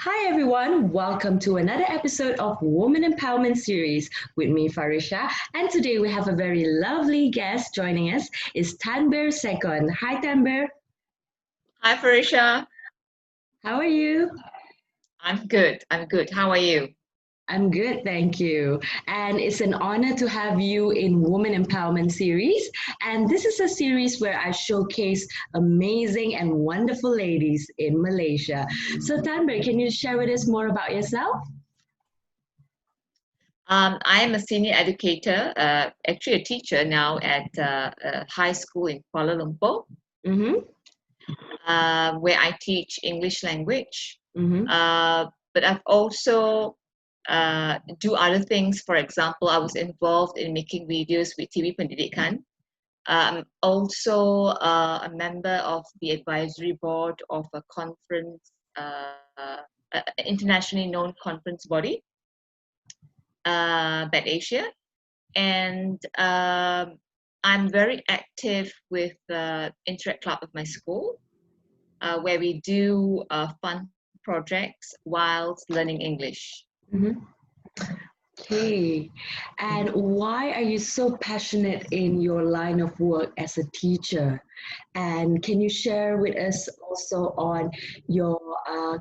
Hi everyone, welcome to another episode of Woman Empowerment Series with me Farisha, and today we have a very lovely guest joining us is Thanbeer Second. Hi Thanbeer, Hi, Farisha. how are you? I'm good. I'm good. How are you? I'm good, thank you. And it's an honor to have you in Woman Empowerment Series. And this is a series where I showcase amazing and wonderful ladies in Malaysia. So Thanbeer, can you share with us more about yourself? I am a senior educator, actually a teacher now at a high school in Kuala Lumpur, Mm-hmm. where I teach English language. Mm-hmm. But I've also do other things. For example, I was involved in making videos with TV Pendidikan. I'm also a member of the advisory board of a conference, internationally known conference body, Bad Asia, and I'm very active with the Interact Club of my school, where we do fun projects whilst learning English. Mm-hmm. Okay. And why are you so passionate in your line of work as a teacher? And can you share with us also on your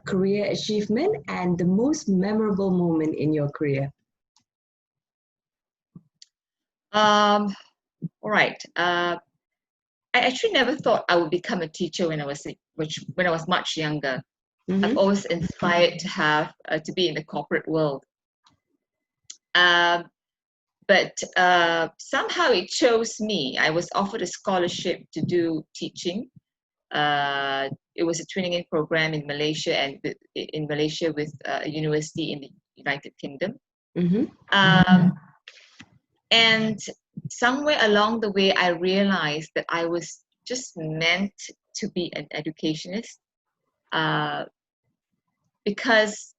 career achievement and the most memorable moment in your career? Um, all right. I actually never thought I would become a teacher when I was much younger. I've Mm-hmm. always inspired to have to be in the corporate world. Um, but somehow it chose me. I was offered a scholarship to do teaching. It was a training in program in Malaysia with a university in the United Kingdom. Mm-hmm. Um, and somewhere along the way, I realized that I was just meant to be an educationist uh, because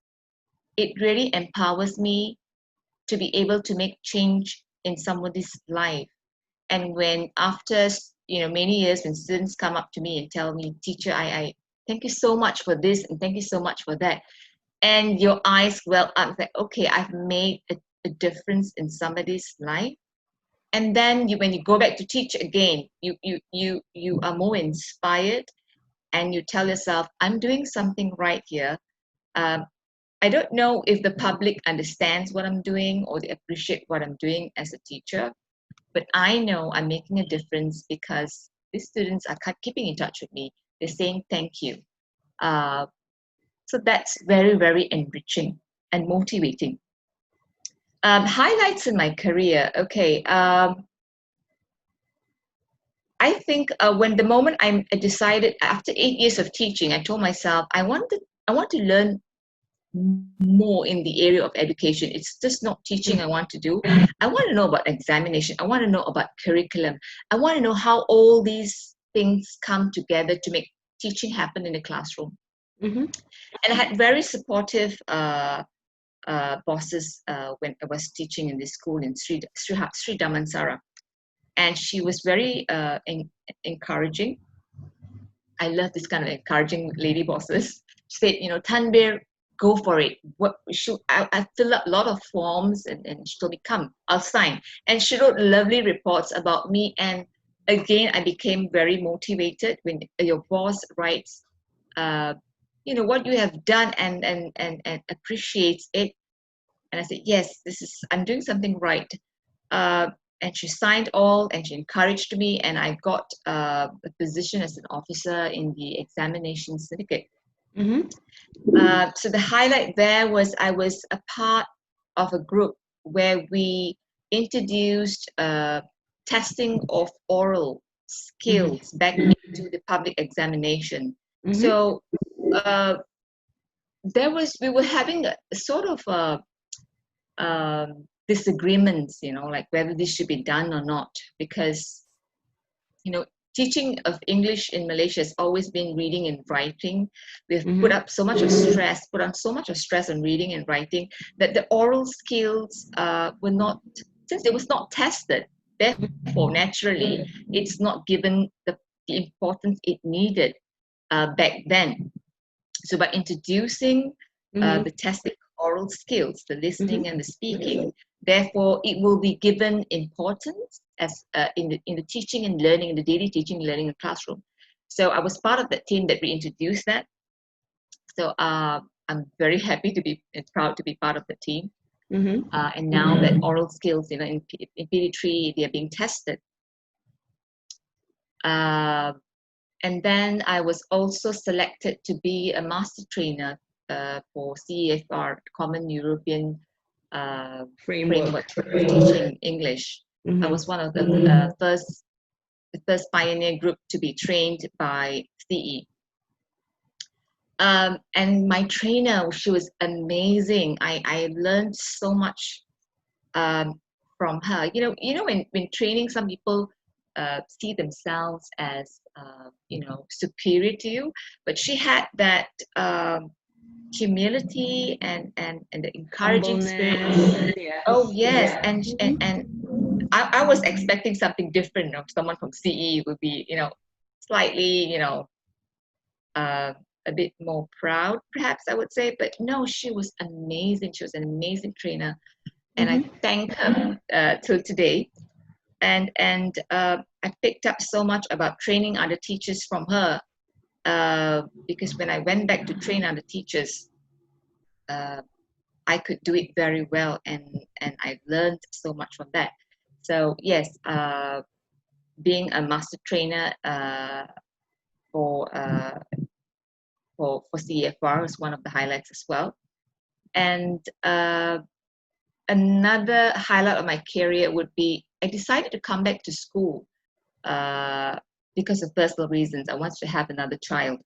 it really empowers me to be able to make change in somebody's life. And when after many years, when students come up to me and tell me, teacher, I thank you so much for this and thank you so much for that, and your eyes well up, like, okay, I've made a difference in somebody's life. And then when you go back to teach again, you are more inspired, and you tell yourself, I'm doing something right here. um, I don't know if the public understands what I'm doing or they appreciate what I'm doing as a teacher, but I know I'm making a difference because these students are keeping in touch with me. They're saying thank you. Uh, so that's very, very enriching and motivating. Highlights in my career. Okay. I think when the moment I decided after 8 years of teaching, I told myself I want to learn more in the area of education. It's just not teaching I want to do. I want to know about examination. I want to know about curriculum. I want to know how all these things come together to make teaching happen in the classroom. Mm-hmm. And I had very supportive bosses when I was teaching in this school in Sri Damansara. And she was very encouraging. I love this kind of encouraging lady bosses. She said, Thanbeer, go for it. I filled up a lot of forms, and she told me, come, I'll sign. And she wrote lovely reports about me. And again, I became very motivated when your boss writes, uh, what you have done and appreciates it. And I said, yes, I'm doing something right. Uh, and she signed all, and she encouraged me, and I got a position as an officer in the examination syndicate. Mm-hmm. So the highlight there was I was a part of a group where we introduced testing of oral Mm-hmm. skills back into the public examination. Mm-hmm. So uh, we were having a sort of disagreements, like whether this should be done or not, because you know teaching of English in Malaysia has always been reading and writing. We've Mm-hmm. put on so much of stress on reading and writing that the oral skills were not, since it was not tested. Therefore, naturally, it's not given the importance it needed back then. So by introducing the testing oral skills, the listening and the speaking. Therefore, it will be given importance as in the teaching and learning, in the daily teaching and learning in the classroom. So I was part of that team that reintroduced that. So I'm very happy to be and proud to be part of the team. And now that oral skills, in PD3, they are being tested. And then I was also selected to be a master trainer for CEFR, Common European Framework for Teaching English. I was one of the first pioneer group to be trained by CE. And my trainer, she was amazing. I learned so much from her. When training, some people see themselves as superior to you, but she had that humility and the encouraging spirit. Yes. Oh yes, and I was expecting something different. Someone from CE would be slightly a bit more proud, perhaps I would say, but no, she was amazing. She was an amazing trainer, and I thank her till today. And I picked up so much about training other teachers from her, because when I went back to train other teachers, I could do it very well, and I learned so much from that. So yes, being a master trainer for CEFR was one of the highlights as well. And another highlight of my career would be I decided to come back to school because of personal reasons. I wanted to have another child,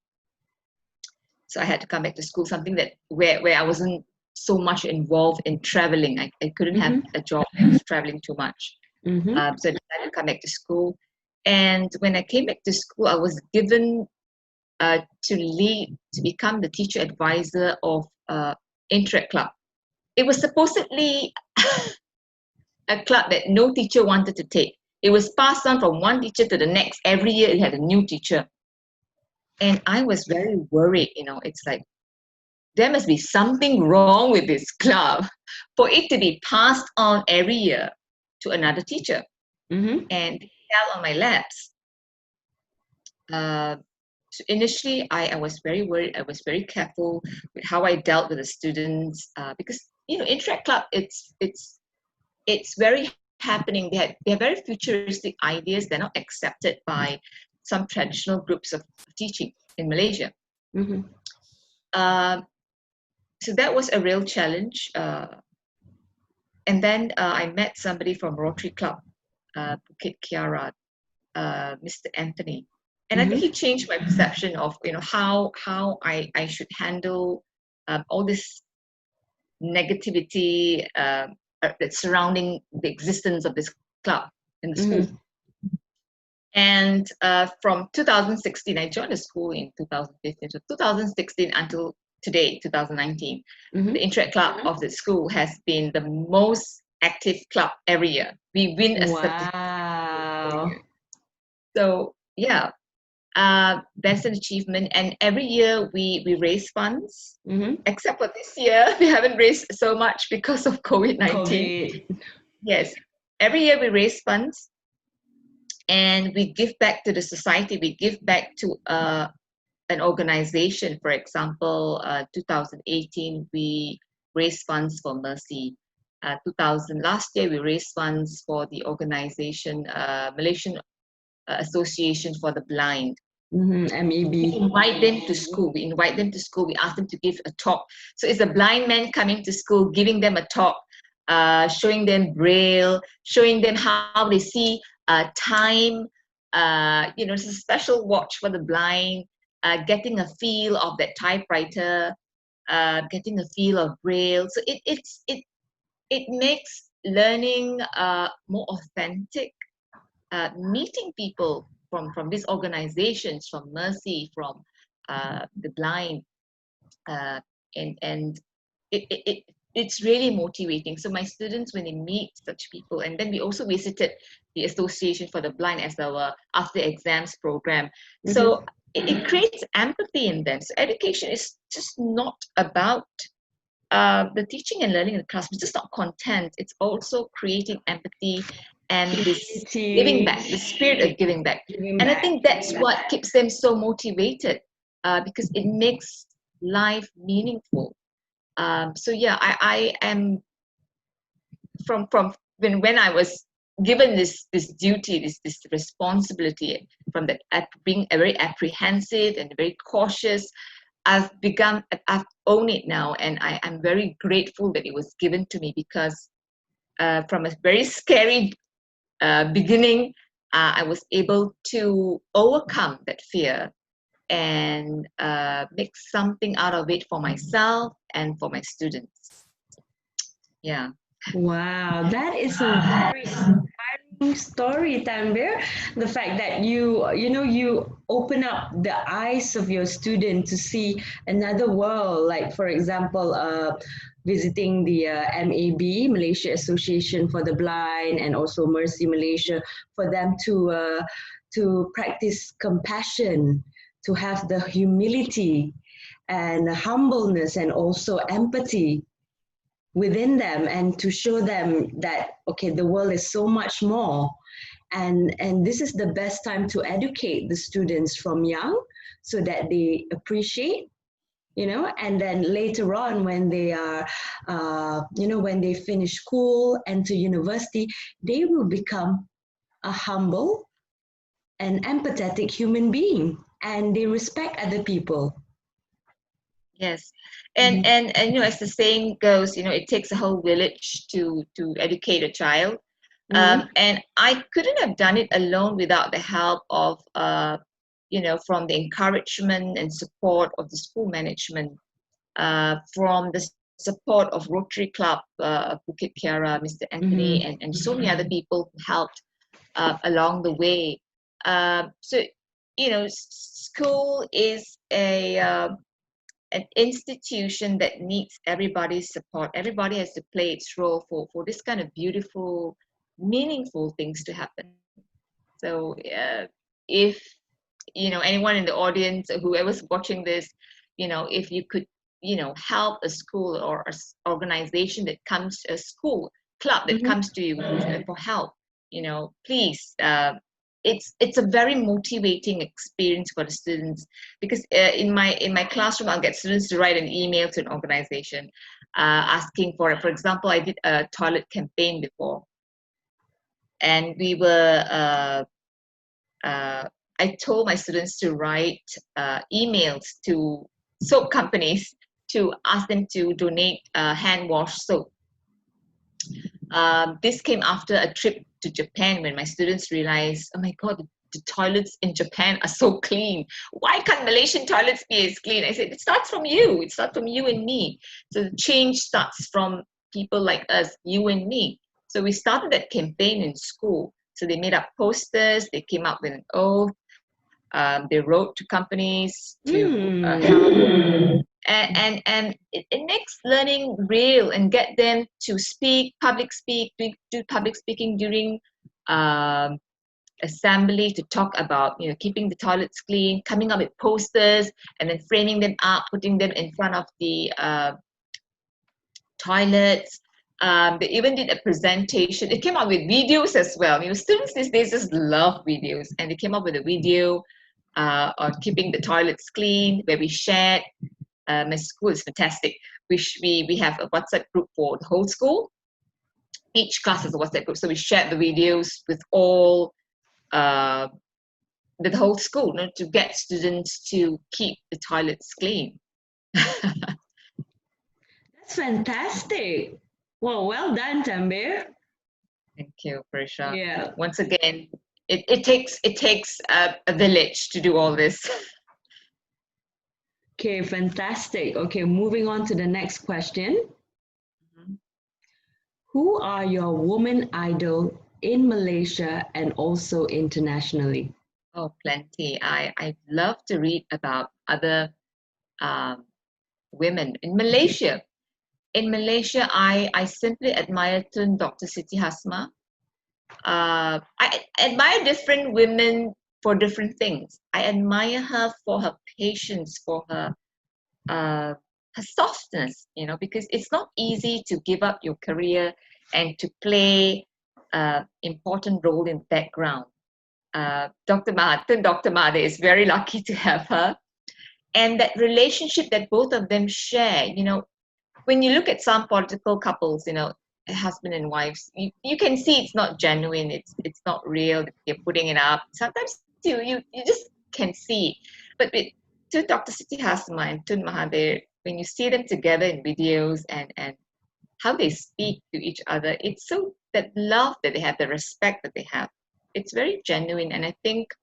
so I had to come back to school. Something that where I wasn't so much involved in traveling. I couldn't have a job that was traveling too much. So I decided to come back to school. And when I came back to school, I was given to become the teacher advisor of Interact Club. It was supposedly a club that no teacher wanted to take. It was passed on from one teacher to the next. Every year it had a new teacher. And I was very worried, it's like, there must be something wrong with this club for it to be passed on every year to another teacher. And it fell on my laps. So initially, I was very worried. I was very careful with how I dealt with the students because Interact Club, it's very happening. They have very futuristic ideas. They're not accepted by some traditional groups of teaching in Malaysia. So that was a real challenge. And then I met somebody from Rotary Club, Bukit Kiara, Mr. Anthony. And I think he changed my perception of how I should handle all this negativity that's surrounding the existence of this club in the school. And from 2016, I joined the school in 2015. So 2016 until today, 2019, the Interact Club of the school has been the most active club every year. We win a certificate. So yeah, that's an achievement. And every year we raise funds, except for this year, we haven't raised so much because of COVID-19. Yes, every year we raise funds and we give back to the society. We give back to an organization. For example, 2018, we raised funds for Mercy. Last year, we raised funds for the organization, Malaysian Association for the Blind. MEB. We invite them to school. We ask them to give a talk. So it's a blind man coming to school, giving them a talk, showing them Braille, showing them how they see time. It's a special watch for the blind, getting a feel of that typewriter, getting a feel of Braille. So it makes learning more authentic. Meeting people from these organizations, from Mercy, from the blind, and it's really motivating. So my students, when they meet such people, and then we also visited the Association for the Blind as our after exams program. So it creates empathy in them. So education is just not about the teaching and learning in the classroom is just not content. It's also creating empathy and this giving back, the spirit of giving back. Giving And I back. think that's what keeps them so motivated, because it makes life meaningful. So yeah, I am from when I was given this duty, this responsibility, from that being a very apprehensive and very cautious, I've owned it now, and I'm very grateful that it was given to me, because from a very scary beginning, I was able to overcome that fear and make something out of it for myself and for my students. Yeah. Wow, that is a very inspiring story, Thanbeer. The fact that you open up the eyes of your student to see another world, like for example, visiting the MAB, Malaysia Association for the Blind, and also Mercy Malaysia, for them to practice compassion, to have the humility and humbleness and also empathy within them, and to show them that okay, the world is so much more, and this is the best time to educate the students from young, so that they appreciate, and then later on when they are when they finish school and to university, they will become a humble and empathetic human being, and they respect other people. Yes, Mhm. and as the saying goes, it takes a whole village to educate a child. Mhm. And I couldn't have done it alone without the help of from the encouragement and support of the school management, from the support of Rotary Club, Bukit Kiara, Mr. Anthony, Mhm. and so many other people who helped along the way. So school is an institution that needs everybody's support. Everybody has to play its role for this kind of beautiful, meaningful things to happen. So if anyone in the audience, or whoever's watching this, if you could help a school or organization that comes, a school club that Mhm. comes to you for help, please, it's a very motivating experience for the students, because in my classroom, I'll get students to write an email to an organization, asking for example, I did a toilet campaign before, and we were I told my students to write emails to soap companies to ask them to donate hand wash soap. This came after a trip to Japan, when my students realized, oh my God, the toilets in Japan are so clean. Why can't Malaysian toilets be as clean? I said, it starts from you. It starts from you and me. So the change starts from people like us, you and me. So we started that campaign in school. So they made up posters, they came up with an oath, they wrote to companies to help, and it makes learning real, and get them to do public speaking during um, assembly, to talk about keeping the toilets clean, coming up with posters, and then framing them up, putting them in front of the toilets. They even did a presentation. It came up with videos as well. Students these days just love videos, and they came up with a video on keeping the toilets clean, where we shared. My school is fantastic. We have a WhatsApp group for the whole school. Each class has a WhatsApp group, so we shared the videos with all uh, with the whole school, to get students to keep the toilets clean. That's fantastic. Well done, Tambir. Thank you, Prisha. Yeah. Once again, it takes a village to do all this. Okay, fantastic. Okay, moving on to the next question. Who are your woman idol in Malaysia and also internationally? Oh, plenty. I love to read about other um, women in Malaysia. In Malaysia, I simply admire Tun Dr. Siti Hasma. I admire different women for different things. I admire her for her patience, for her her softness, because it's not easy to give up your career and to play important role in the background. Dr. Mahathir is very lucky to have her. And that relationship that both of them share, when you look at some political couples, husband and wives, you can see it's not genuine, it's not real, they're putting it up. Sometimes you just can see. But with Dr. Siti Hasma and Tun Mahathir, when you see them together in videos and how they speak to each other, it's so that love that they have, the respect that they have, it's very genuine. And I think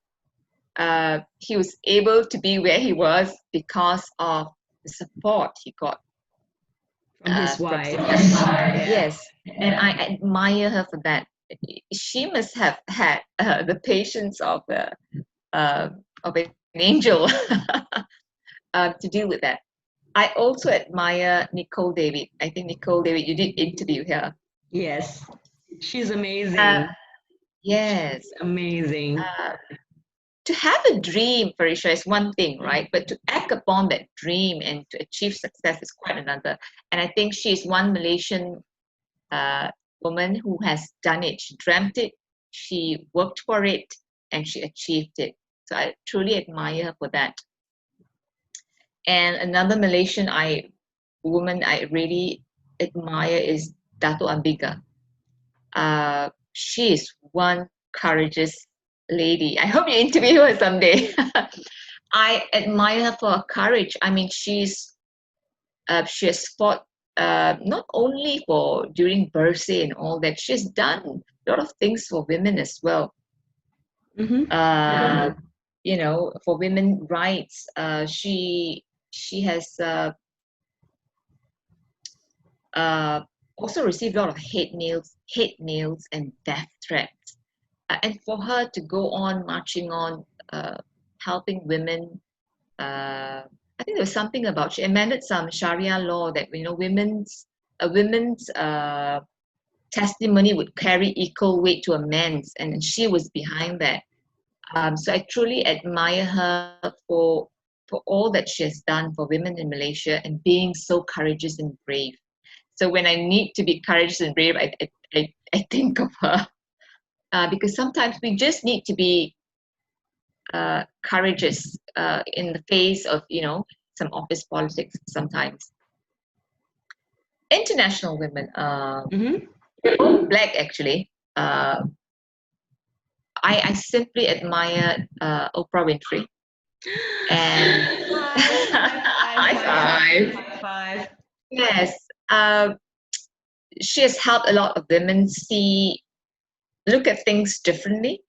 he was able to be where he was because of the support he got From his from wife. Yes, and I admire her for that. She must have had the patience of an angel to deal with that. I also admire Nicole David. I think Nicole David, you did interview her. Yes, she's amazing. Yes. She's amazing. To have a dream, Farisha, is one thing, right? But to act upon that dream and to achieve success is quite another. And I think she's one Malaysian woman who has done it. She dreamt it, she worked for it, and she achieved it. So I truly admire her for that. And another Malaysian woman I really admire is Dato Ambiga. She is one courageous lady. I hope you interview her someday. I admire her for her courage. I mean, she has fought not only for during birthday and all that. She's done a lot of things for women as well. Mm-hmm. For women rights. She has also received a lot of hate mails and death threats. And for her to go on marching on, helping women, I think there was something about she amended some Sharia law that a women's testimony would carry equal weight to a man's, and she was behind that. So I truly admire her for all that she has done for women in Malaysia and being so courageous and brave. So when I need to be courageous and brave, I think of her because sometimes we just need to be courageous in the face of some office politics sometimes. International women, they're all black actually. I simply admire Oprah Winfrey. And high five. Yes, she has helped a lot of women look at things differently.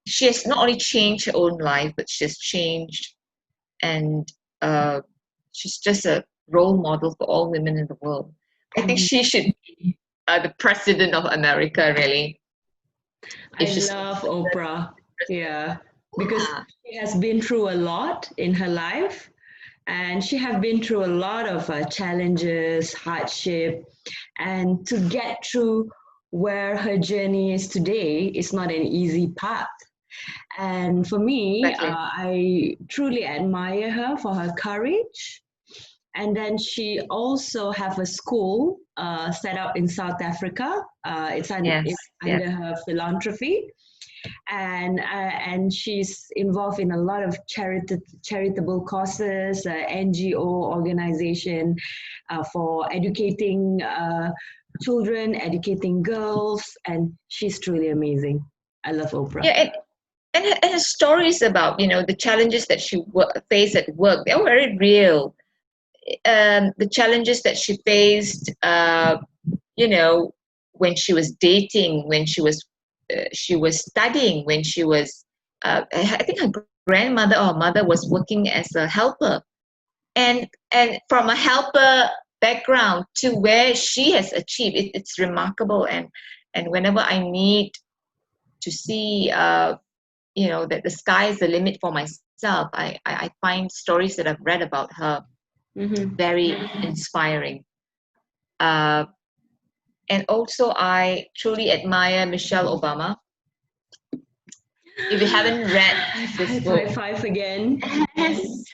She has not only changed her own life, but she has changed, and she's just a role model for all women in the world. I think she should be the president of America, really. I love Oprah, yeah, because she has been through a lot in her life, and she has been through a lot of challenges, hardship, and to get through where her journey is today is not an easy path. And for me, Exactly. I truly admire her for her courage. And then she also have a school set up in South Africa. It's under her philanthropy, and she's involved in a lot of charitable causes, NGO organization for educating children, educating girls, and she's truly amazing. I love Oprah. Yeah, and her stories about the challenges that she faced at work, they're very real. The challenges that she faced, when she was dating, when she was studying, when she was, I think her grandmother or mother was working as a helper, and from a helper background to where she has achieved, it's remarkable. And whenever I need to see, that the sky is the limit for myself, I find stories that I've read about her very inspiring. And also, I truly admire Michelle Obama. If you haven't read this book, five again. yes,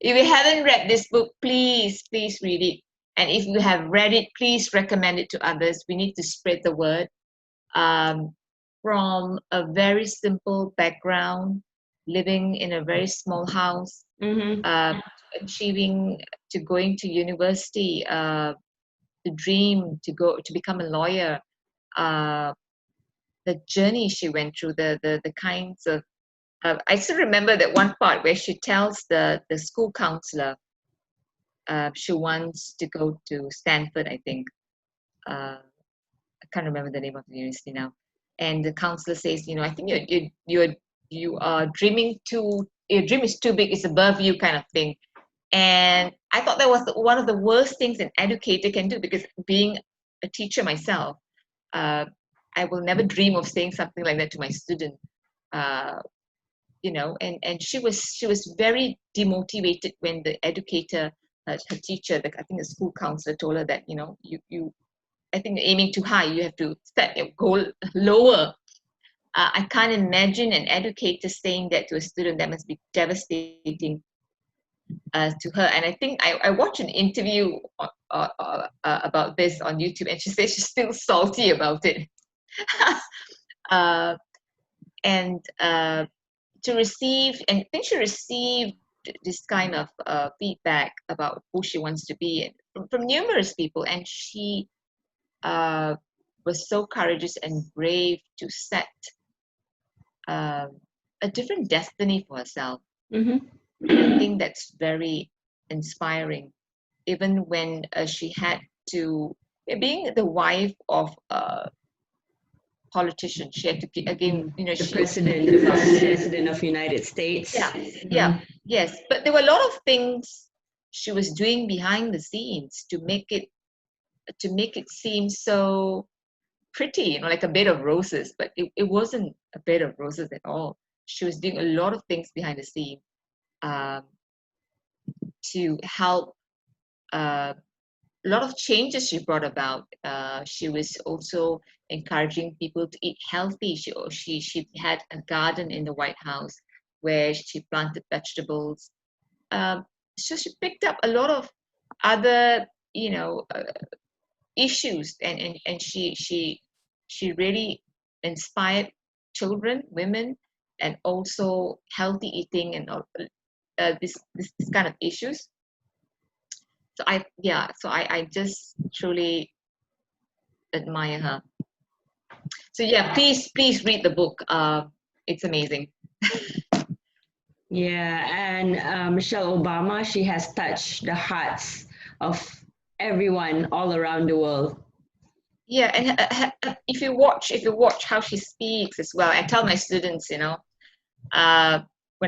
If you haven't read this book, please read it. And if you have read it, please recommend it to others. We need to spread the word. From a very simple background, living in a very small house, achieving to going to university, the dream to become a lawyer, the journey she went through, the kinds of I still remember that one part where she tells the school counselor she wants to go to Stanford, I think. I can't remember the name of the university now. And the counselor says, I think you are dreaming too. Your dream is too big. It's above you, kind of thing. And I thought that was one of the worst things an educator can do, because being a teacher myself, I will never dream of saying something like that to my student. And she was very demotivated when the educator, her teacher, I think the school counselor, told her that you I think you're aiming too high. You have to set your goal lower. I can't imagine an educator saying that to a student. That must be devastating to her. And I think I watched an interview about this on YouTube, and she says she's still salty about it. And to receive, and I think she received this kind of feedback about who she wants to be from numerous people, and she was so courageous and brave to set a different destiny for herself. And I think that's very inspiring, even when she had to, being the wife of a politician, she had to again, the first president of United States. Yes, but there were a lot of things she was doing behind the scenes to make it seem so pretty, like a bed of roses, but it wasn't a bed of roses at all. She was doing a lot of things behind the scene to help. A lot of changes she brought about. She was also encouraging people to eat healthy. She had a garden in the White House where she planted vegetables. So she picked up a lot of other, issues, and she really inspired children, women, and also healthy eating and this kind of issues. So I just truly admire her. So please read the book. It's amazing. Yeah, and Michelle Obama, she has touched the hearts of everyone all around the world. Yeah, and if you watch how she speaks as well, I tell my students, when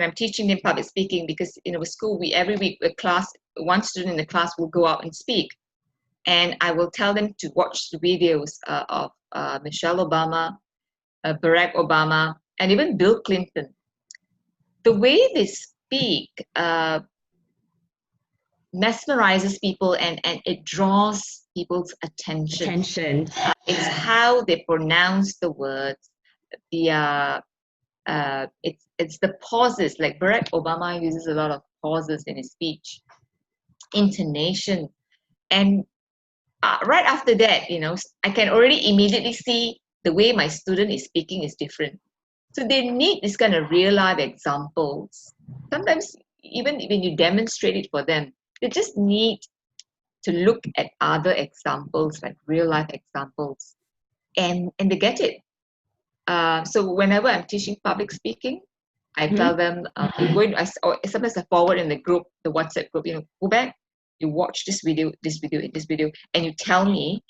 I'm teaching them public speaking, because with school, every week a class, one student in the class will go out and speak, and I will tell them to watch the videos of Michelle Obama, Barack Obama, and even Bill Clinton. The way they speak mesmerizes people, and it draws people's attention. It's how they pronounce the words. It's the pauses. Like Barack Obama uses a lot of pauses in his speech, intonation, and right after that, I can already immediately see the way my student is speaking is different. So they need this kind of real life examples. Sometimes even when you demonstrate it for them, they just need to look at other examples, like real life examples, and they get it. So whenever I'm teaching public speaking, I tell them, sometimes I forward in the group, the WhatsApp group, go back, you watch this video, and you tell me,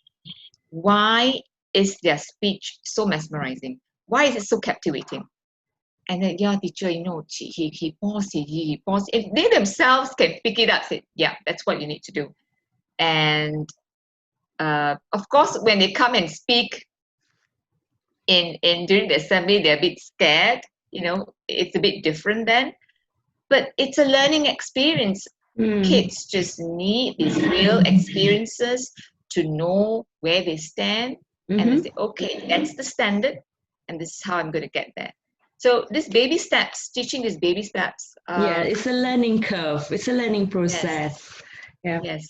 why is their speech so mesmerizing? Why is it so captivating? And then, teacher, he paused, he paused. If they themselves can pick it up, say, that's what you need to do. And of course, when they come and speak in during the assembly, they're a bit scared. It's a bit different then. But it's a learning experience. Kids just need these real experiences to know where they stand, and they say, okay, that's the standard, and this is how I'm going to get there. So this baby steps, teaching these baby steps. Yeah, it's a learning curve. It's a learning Yes, process. Yeah. yes.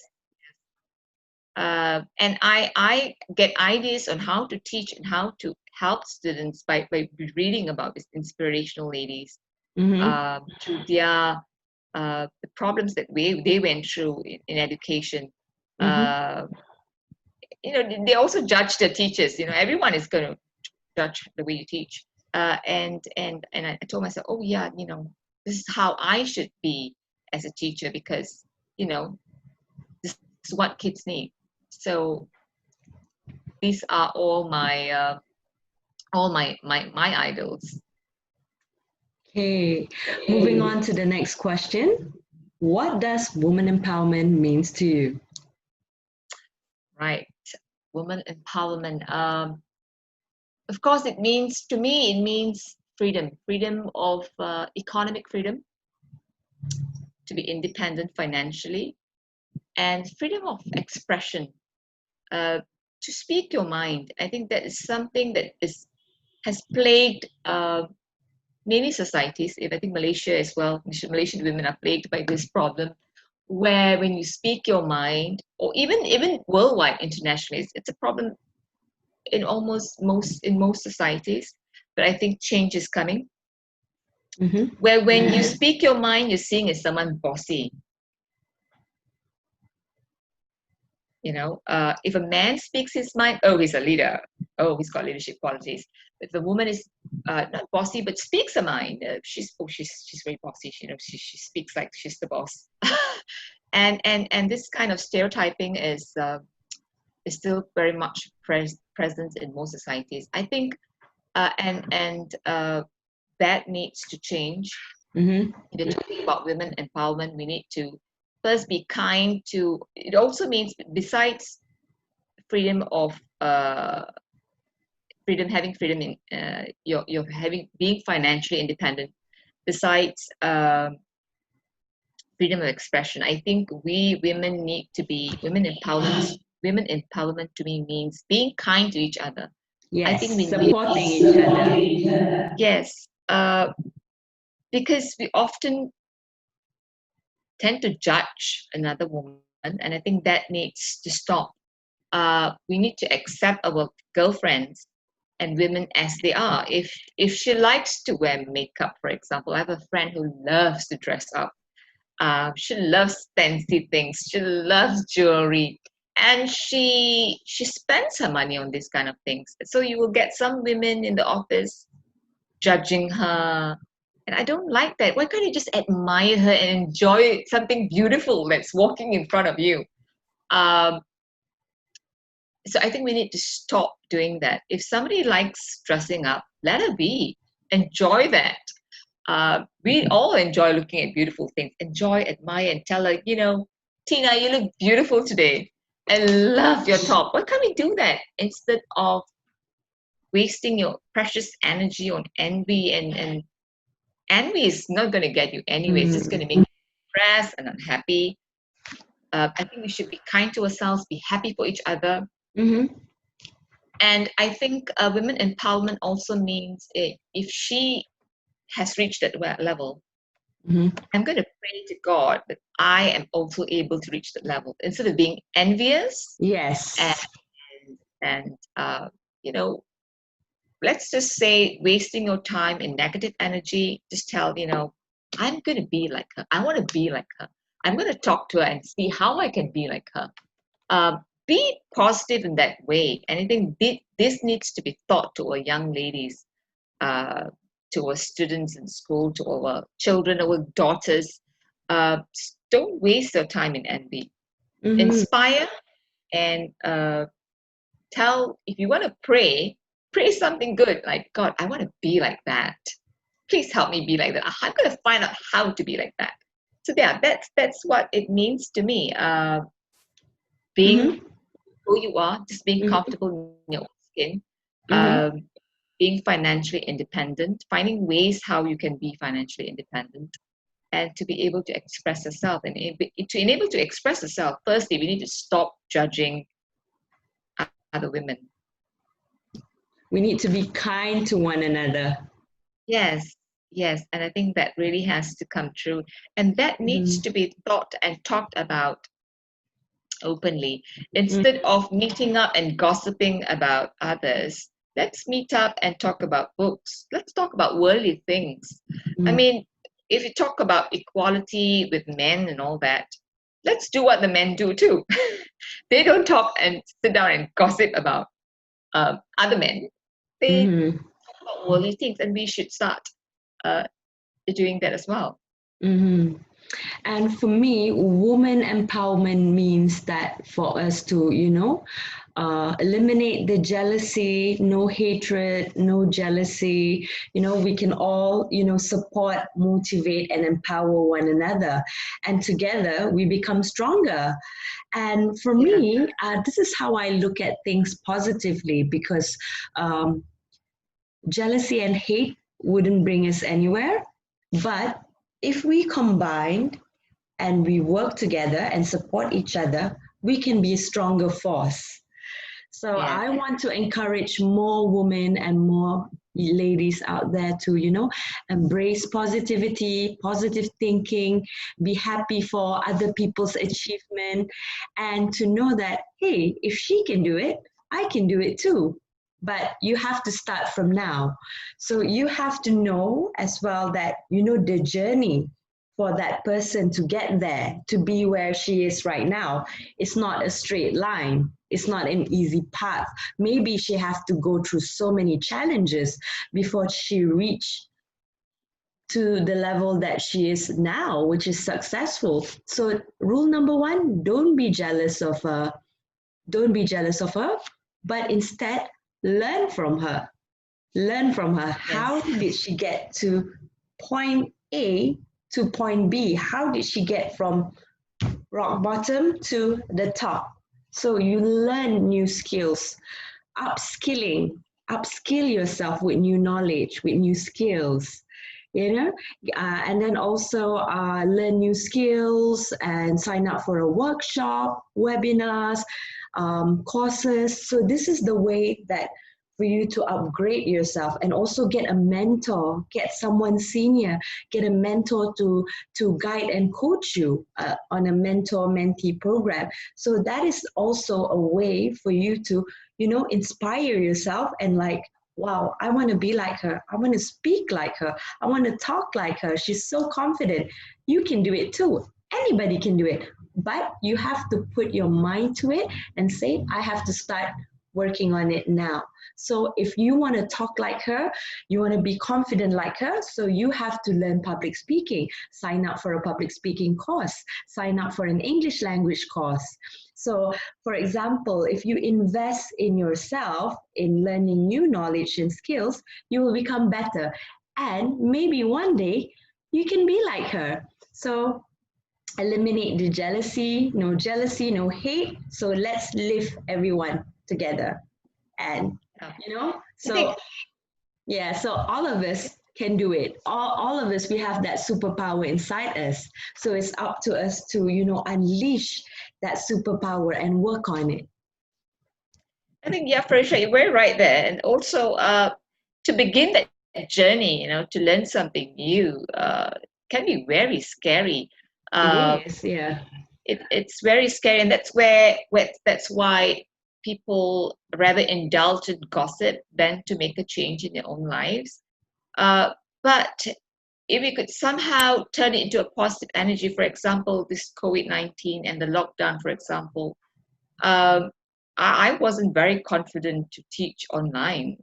And I get ideas on how to teach and how to help students by reading about these inspirational ladies, Mm-hmm. through their the problems that they went through in education. Mm-hmm. Uh, they also judge the teachers. Everyone is going to judge the way you teach. And I told myself, oh yeah, this is how I should be as a teacher, because this is what kids need. So these are all my idols. Okay. Moving on to the next question. What does woman empowerment means to you? Right. Woman empowerment. Of course, it means freedom of economic freedom, to be independent financially, and freedom of expression, uh, to speak your mind. I think that is something that has plagued many societies. If I think Malaysia as well, Malaysian women are plagued by this problem, where when you speak your mind, or even worldwide, internationally, it's a problem in most societies. But I think change is coming, Mm-hmm. where when you speak your mind, you're seeing as someone bossy. If a man speaks his mind, oh, he's a leader. Oh, he's got leadership qualities. If a woman is not bossy but speaks her mind, she's very bossy. She speaks like she's the boss. And this kind of stereotyping is still very much present in most societies. I think, and that needs to change. Mm-hmm. If you're talking about women empowerment, we need to first be kind to. It also means, besides freedom of having freedom in you're having being financially independent. Besides freedom of expression, I think we women need to be women empowerment. Women empowerment to me means being kind to each other. I think Yes, we need, supporting each other. yes, because we often tend to judge another woman, and I think that needs to stop. We need to accept our girlfriends and women as they are. If she likes to wear makeup, for example, I have a friend who loves to dress up. She loves fancy things. She loves jewelry, and she spends her money on these kind of things. So you will get some women in the office judging her. And I don't like that. Why can't you just admire her and enjoy something beautiful that's walking in front of you? Um, so I think we need to stop doing that. If somebody likes dressing up, let her be. Enjoy that. We all enjoy looking at beautiful things. Enjoy, admire, and tell her, Tina, you look beautiful today. I love your top. Why can't we do that instead of wasting your precious energy on envy? And envy is not going to get you anywhere. It's just going to make you depressed and unhappy. I think we should be kind to ourselves, be happy for each other. Mm-hmm. And I think women empowerment also means, if she has reached that level, Mm-hmm. I'm going to pray to God that I am also able to reach that level, instead of being envious and Yes. and you know let's just say wasting your time in negative energy. Just tell, I'm going to be like her. I want to be like her. I'm going to talk to her and see how I can be like her. Be positive in that way. And I think this needs to be taught to our young ladies, uh, to our students in school, to our children, our daughters. Uh, don't waste your time in envy. Mm-hmm. Inspire, and if you want to pray something good, like, God, I want to be like that. Please help me be like that. I'm going to find out how to be like that. So yeah, that's what it means to me. Being Mm-hmm. who you are, just being Mm-hmm. comfortable in your own skin, Mm-hmm. um, being financially independent, finding ways how you can be financially independent, and to be able to express yourself. And to enable to express yourself, firstly, we need to stop judging other women. We need to be kind to one another. Yes, yes. And I think that really has to come true. And that needs Mm-hmm. to be thought and talked about openly. Instead of meeting up and gossiping about others, let's meet up and talk about books. Let's talk about worldly things. I Mm-hmm. mean, if you talk about equality with men and all that, let's do what the men do too. They don't talk and sit down and gossip about other men. They Mm-hmm. talk about worldly things, and we should start uh, doing that as well. Mm-hmm. And for me, woman empowerment means that for us to, eliminate the jealousy, no hatred, no jealousy. We can all, support, motivate, and empower one another. And together we become stronger. And for Yeah. me, this is how I look at things positively because um, jealousy and hate wouldn't bring us anywhere. But if we combined and we work together and support each other, we can be a stronger force. So Yes. I want to encourage more women and more ladies out there to, embrace positivity, positive thinking, be happy for other people's achievement, and to know that, hey, if she can do it, I can do it too. But you have to start from now. So you have to know as well that, the journey for that person to get there, to be where she is right now. It's not a straight line. It's not an easy path. Maybe she has to go through so many challenges before she reach to the level that she is now, which is successful. So rule number one, don't be jealous of her. Don't be jealous of her, but instead learn from her. Learn from her. How Yes. did she get to point A to point B? How did she get from rock bottom to the top? So you learn new skills, upskilling, upskill yourself with new knowledge, with new skills, you know, and then also learn new skills and sign up for a workshop, webinars, courses. So this is the way that for you to upgrade yourself and also get a mentor, get someone senior, get a mentor to guide and coach you on a mentor mentee program. So that is also a way for you to, inspire yourself and like, wow, I want to be like her. I want to speak like her. I want to talk like her. She's so confident. You can do it too. Anybody can do it. But you have to put your mind to it and say, I have to start working on it now. So if you want to talk like her, you want to be confident like her, so you have to learn public speaking. Sign up for a public speaking course. Sign up for an English language course. So, for example, if you invest in yourself, in learning new knowledge and skills, you will become better. And maybe one day you can be like her. So, eliminate the jealousy, no hate. So, let's live everyone together. And, Yeah. I think so yeah, so all of us can do it. All of us, we have that superpower inside us. So it's up to us to, unleash that superpower and work on it. yeah, for sure, you're very right there. And also, to begin that journey, to learn something new, can be very scary. It Uh, is, yeah. it's very scary, and that's why people rather indulge in gossip than to make a change in their own lives. But if we could somehow turn it into a positive energy, for example, this COVID-19 and the lockdown, for example, um, I wasn't very confident to teach online,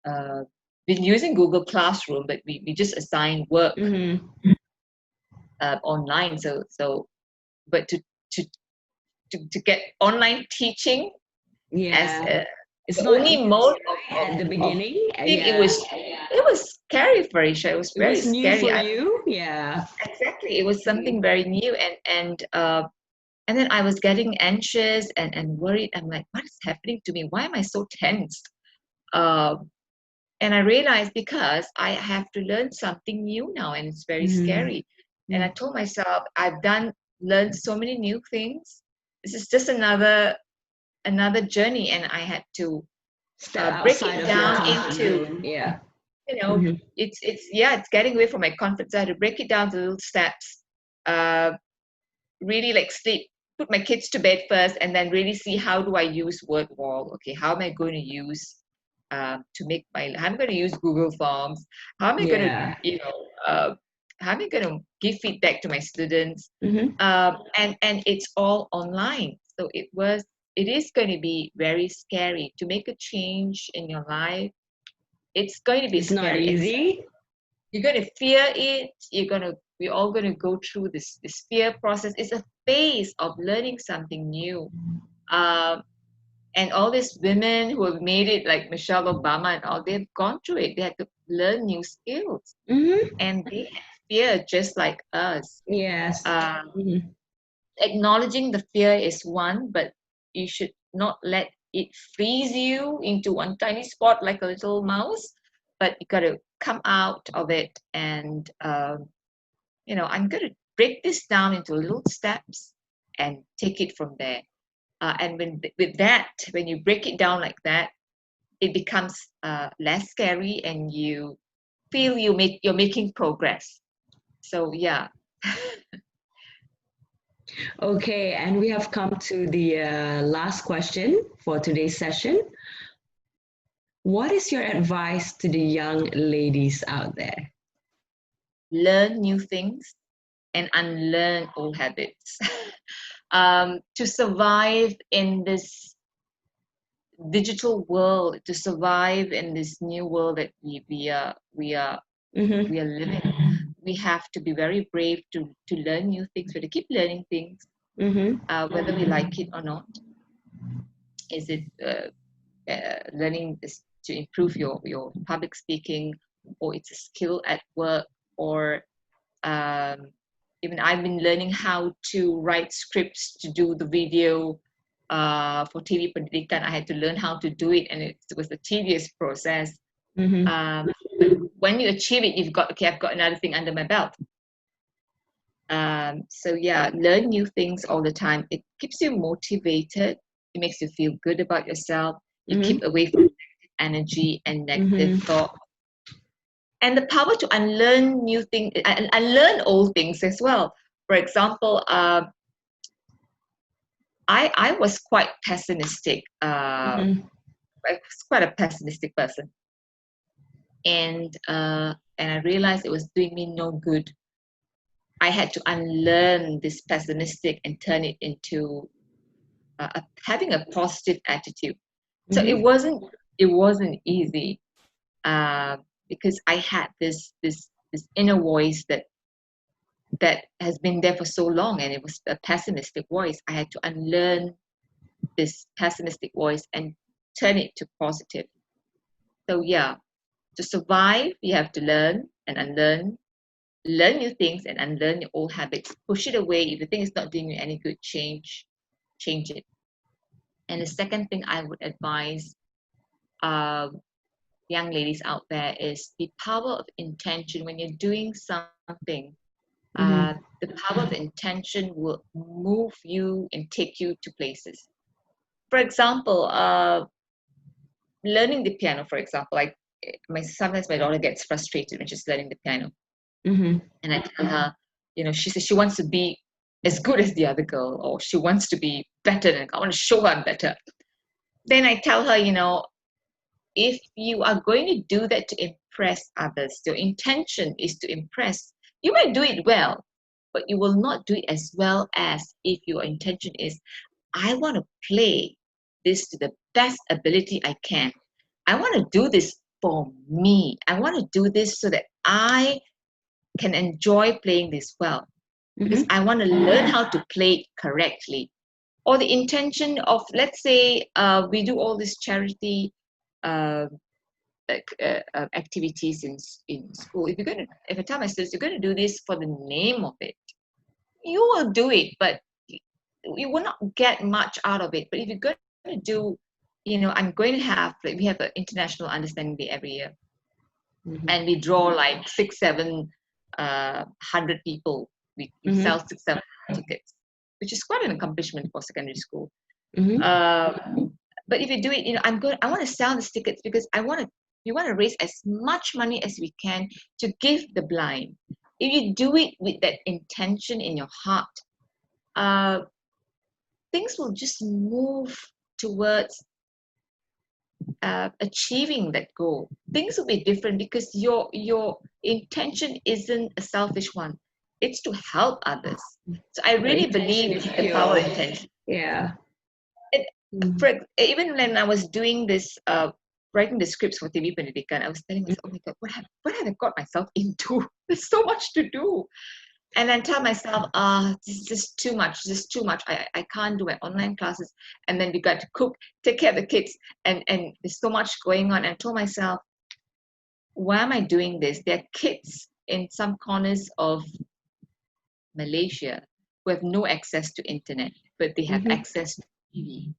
uh, been using Google Classroom, but we just assign work Mm-hmm. online. But to, to get online teaching as Yeah. It's the not only easy, mode right? At the of beginning. thing, Yeah. it was scary for Isha. It was It very was new scary. for you. Yeah. Exactly, it was something very new, and then I was getting anxious and worried. I'm like, what is happening to me? Why am I so tensed? Um, and I realized because I have to learn something new now, and it's very Mm-hmm. scary. And I told myself, learned so many new things. This is just another journey, and I had to Step break outside it of your down comfort into zone. Yeah. Mm-hmm. It's getting away from my comfort zone. I had to break it down to little steps. Uh, really like sleep, put my kids to bed first, and then really see how do I use word wall. Okay, how am I going to use to make my? How am I going to use Google Forms? How am I going to, Yeah. how am I going to give feedback to my students? Mm-hmm. And it's all online, so it is going to be very scary to make a change in your life. It's going to be It's not scary. easy. You're going to fear it. We're all going to go through this fear process. It's a phase of learning something new. Um, and all these women who have made it, like Michelle Obama and all, they've gone through it. They had to learn new skills, Mm-hmm. and they had fear just like us. Yes. Um, Mm-hmm. Acknowledging the fear is one, but you should not let it freeze you into one tiny spot like a little mouse. But you got to come out of it, and I'm going to break this down into little steps and take it from there. And with that, when you break it down like that, it becomes less scary, and you feel you're making progress. So yeah. Okay, and we have come to the last question for today's session. What is your advice to the young ladies out there? Learn new things and unlearn old habits. To survive in this digital world, to survive in this new world that Mm-hmm. we are living, we have to be very brave to learn new things. We have to keep learning things, Mm-hmm. whether we like it or not. Is it learning this to improve your public speaking, or it's a skill at work, or um, even I've been learning how to write scripts to do the video for TV Pendidikan. I had to learn how to do it, and it was a tedious process. Mm-hmm. But when you achieve it, you've got, okay, I've got another thing under my belt. So yeah, learn new things all the time. It keeps you motivated. It makes you feel good about yourself. You keep Mm-hmm. away from negative energy and negative Mm-hmm. thought. And the power to unlearn new things, and unlearn old things as well. For example, I was quite pessimistic. Mm-hmm. I was quite a pessimistic person, and I realized it was doing me no good. I had to unlearn this pessimistic and turn it into having a positive attitude. So Mm-hmm. it wasn't easy, uh, because I had this inner voice that has been there for so long, and it was a pessimistic voice. I had to unlearn this pessimistic voice and turn it to positive. So yeah, to survive, you have to learn and unlearn, learn new things and unlearn your old habits. Push it away. If you think it's not doing you any good, change it. And the second thing I would advise uh, young ladies out there is the power of intention. When you're doing something, Mm-hmm. the power of intention will move you and take you to places. For example, learning the piano, for example, like sometimes my daughter gets frustrated when she's learning the piano, Mm-hmm. and I tell her, she says she wants to be as good as the other girl, or she wants to be better than, I want to show her I'm better. Then I tell her, if you are going to do that to impress others, your intention is to impress, you might do it well, but you will not do it as well as if your intention is, I want to play this to the best ability I can. I want to do this for me. I want to do this so that I can enjoy playing this well, because Mm-hmm. I want to learn how to play it correctly. Or the intention of, let's say, we do all this charity uh, activities in school. If I tell my students, you're going to do this for the name of it, you will do it, but you will not get much out of it. But if you're going to do, I'm going to have, like, we have an International Understanding Day every year, Mm-hmm. and we draw like 100 people. We Mm-hmm. sell 6, 7 tickets, which is quite an accomplishment for secondary school. Mm-hmm. Uh, but if you do it, I want to sell these tickets because I want to We want to raise as much money as we can to give the blind. If you do it with that intention in your heart, things will just move towards achieving that goal. Things will be different because your intention isn't a selfish one. It's to help others. So I Your really intention believe is in the power of pure. intention. Yeah. And Mm. even when I was doing this, writing the scripts for TV Pendidikan, I was telling myself, oh my God, what have I got myself into? There's so much to do. And then tell myself, this is just too much. This is too much. I can't do my online classes. And then we got to cook, take care of the kids, and there's so much going on. And I told myself, why am I doing this? There are kids in some corners of Malaysia who have no access to internet, but they have Mm-hmm. access to TV.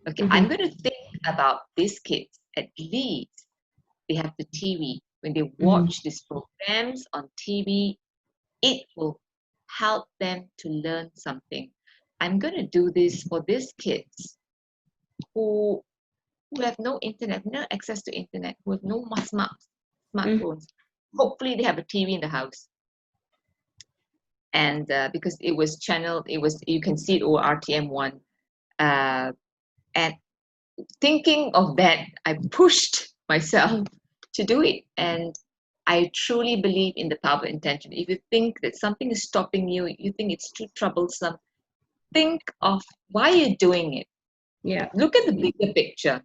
Okay, I'm Mm-hmm. going to think about these kids. At least they have the TV. When they Mm-hmm. watch these programs on TV, it will help them to learn something. I'm going to do this for these kids who have no internet, no access to internet, who have no Mm-hmm. smartphones. Hopefully, they have a TV in the house. And because it was channeled, you can see it over RTM1. Uh, and thinking of that, I pushed myself to do it. And I truly believe in the power of intention. If you think that something is stopping you, you think it's too troublesome, think of why you're doing it. Yeah. Look at the bigger picture.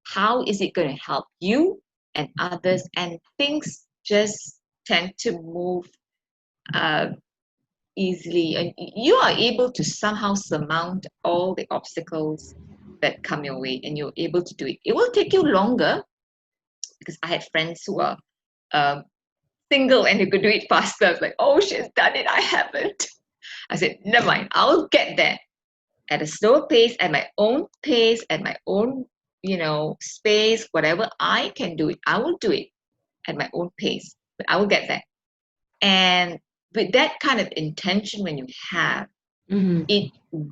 How is it going to help you and others? And things just tend to move uh, easily. And you are able to somehow surmount all the obstacles that come your way, and you're able to do it. It will take you longer because I had friends who are um, single and who could do it faster. I was like, oh, she's done it. I haven't. I said, never mind. I'll get there at a slower pace, at my own pace, at my own, space, whatever I can do it, I will do it at my own pace, but I will get there. And with that kind of intention, when you have, Mm-hmm. it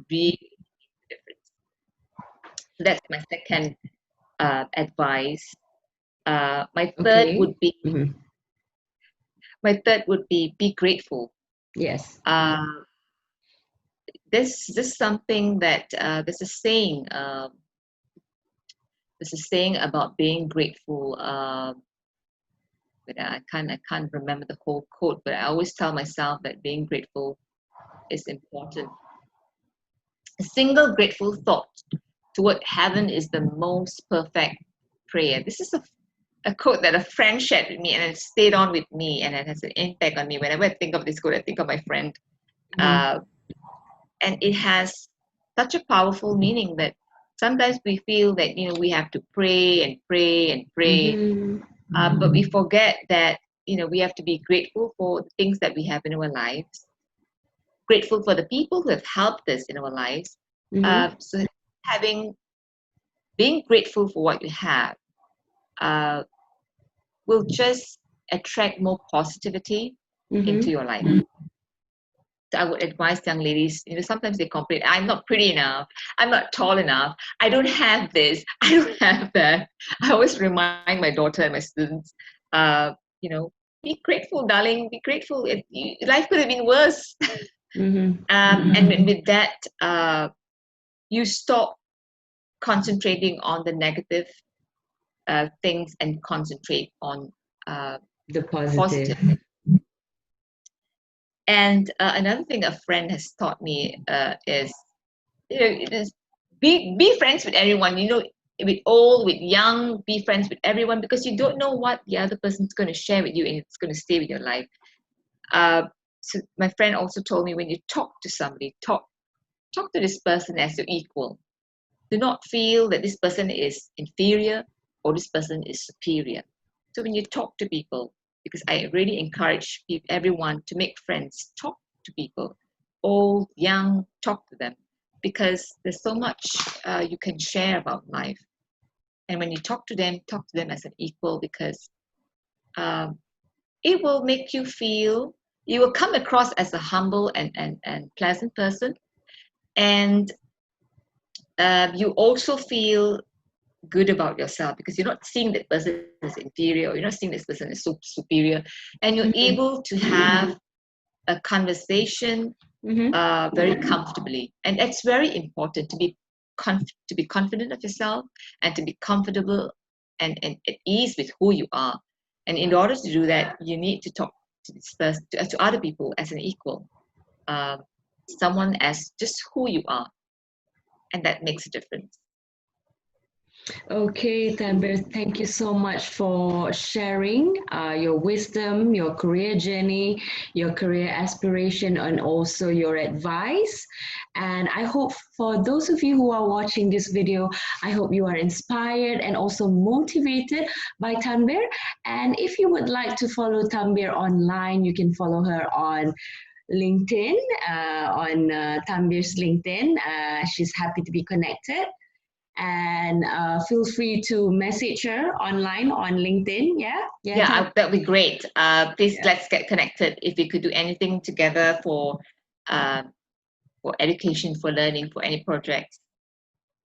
really makes a difference. So that's my second advice. My third Okay. would be Mm-hmm. be grateful. Yes. Uh, this something that there's a saying about being grateful. But I can't remember the whole quote, but I always tell myself that being grateful is important. A single grateful thought toward heaven is the most perfect prayer. This is a quote that a friend shared with me, and it stayed on with me, and it has an impact on me. Whenever I think of this quote, I think of my friend. Mm-hmm. Uh, and it has such a powerful meaning that sometimes we feel that we have to pray and pray and pray, Mm-hmm. but we forget that we have to be grateful for the things that we have in our lives, grateful for the people who have helped us in our lives. Mm-hmm. So having being grateful for what you have uh, will just attract more positivity into your life. So I would advise young ladies, sometimes they complain, I'm not pretty enough, I'm not tall enough, I don't have this, I don't have that. I always remind my daughter and my students, uh, you know, be grateful, darling, be grateful. Life could have been worse. Mm-hmm. And with that, you stop concentrating on the negative things and concentrate on uh, The positive. positive. And another thing a friend has taught me is, it is be friends with everyone. With old, with young, be friends with everyone because you don't know what the other person's going to share with you, and it's going to stay with your life. Uh, so my friend also told me, when you talk to somebody, talk to this person as your equal. Do not feel that this person is inferior or this person is superior. So when you talk to people, because I really encourage everyone to make friends, talk to people, old, young, talk to them, because there's so much you can share about life. And when you talk to them as an equal, because um, it will make you feel, you will come across as a humble and pleasant person. And you also feel good about yourself, because you're not seeing that person as inferior, or you're not seeing this person as so superior, and you're Mm-hmm. able to have a conversation very comfortably. And it's very important to be confident of yourself, and to be comfortable and at ease with who you are. And in order to do that, you need to talk to this person, to other people as an equal, uh, someone as just who you are, and that makes a difference. Okay, Thanbeer, thank you so much for sharing your wisdom, your career journey, your career aspiration, and also your advice. And I hope for those of you who are watching this video, I hope you are inspired and also motivated by Thanbeer. And if you would like to follow Thanbeer online, you can follow her on LinkedIn, on Thanbeer's LinkedIn. She's happy to be connected, and feel free to message her online on LinkedIn. Yeah, that would be great. Please, Yeah. let's get connected. If we could do anything together uh, for education, for learning, for any projects.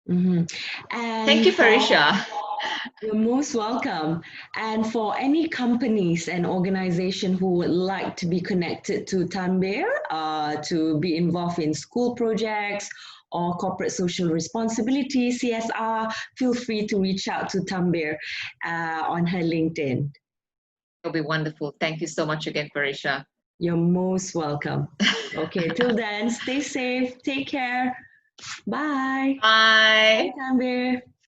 Mm-hmm. Thank And you, for Farisha. You're most welcome. And for any companies and organization who would like to be connected to Thanbeer, to be involved in school projects or corporate social responsibility, CSR, feel free to reach out to Thanbeer on her LinkedIn. It'll be wonderful. Thank you so much again, Farisha. You're most welcome. Okay, till then, stay safe, take care. Bye. Bye, Bye. Thanbeer.